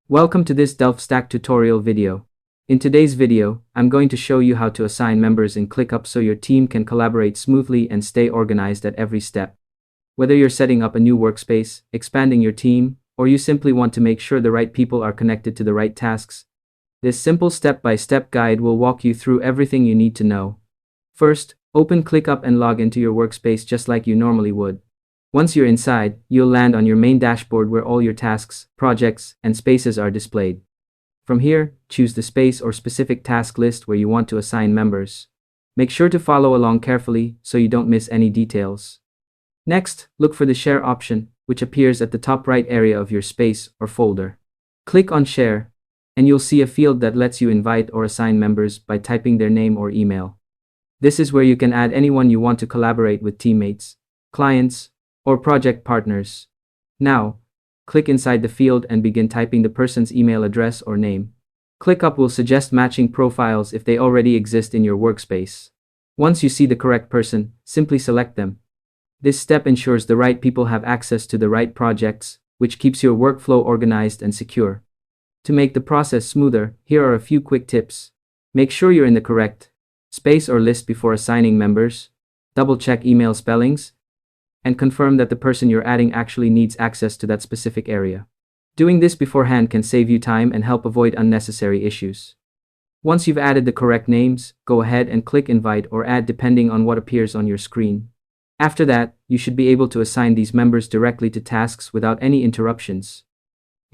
Welcome to this DelftStack tutorial video. In today's video, I'm going to show you how to assign members in ClickUp so your team can collaborate smoothly and stay organized at every step. Whether you're setting up a new workspace, expanding your team, or you simply want to make sure the right people are connected to the right tasks, this simple step-by-step guide will walk you through everything you need to know. First, open ClickUp and log into your workspace just like you normally would. Once you're inside, you'll land on your main dashboard where all your tasks, projects, and spaces are displayed. From here, choose the space or specific task list where you want to assign members. Make sure to follow along carefully so you don't miss any details. Next, look for the Share option, which appears at the top right area of your space or folder. Click on Share, and you'll see a field that lets you invite or assign members by typing their name or email. This is where you can add anyone you want to collaborate with: teammates, clients, or project partners. Now, click inside the field and begin typing the person's email address or name. ClickUp will suggest matching profiles if they already exist in your workspace. Once you see the correct person, simply select them. This step ensures the right people have access to the right projects, which keeps your workflow organized and secure. To make the process smoother, here are a few quick tips. Make sure you're in the correct space or list before assigning members. Double-check email spellings, and confirm that the person you're adding actually needs access to that specific area. Doing this beforehand can save you time and help avoid unnecessary issues. Once you've added the correct names, go ahead and click Invite or Add depending on what appears on your screen. After that, you should be able to assign these members directly to tasks without any interruptions.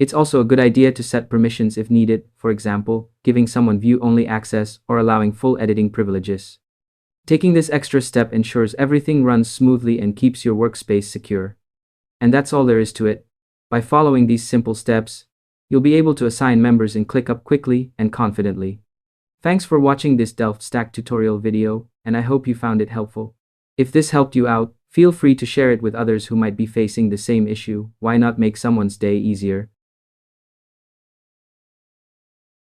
It's also a good idea to set permissions if needed, for example, giving someone view-only access or allowing full editing privileges. Taking this extra step ensures everything runs smoothly and keeps your workspace secure. And that's all there is to it. By following these simple steps, you'll be able to assign members in ClickUp quickly and confidently. Thanks for watching this DelftStack tutorial video, and I hope you found it helpful. If this helped you out, feel free to share it with others who might be facing the same issue. Why not make someone's day easier?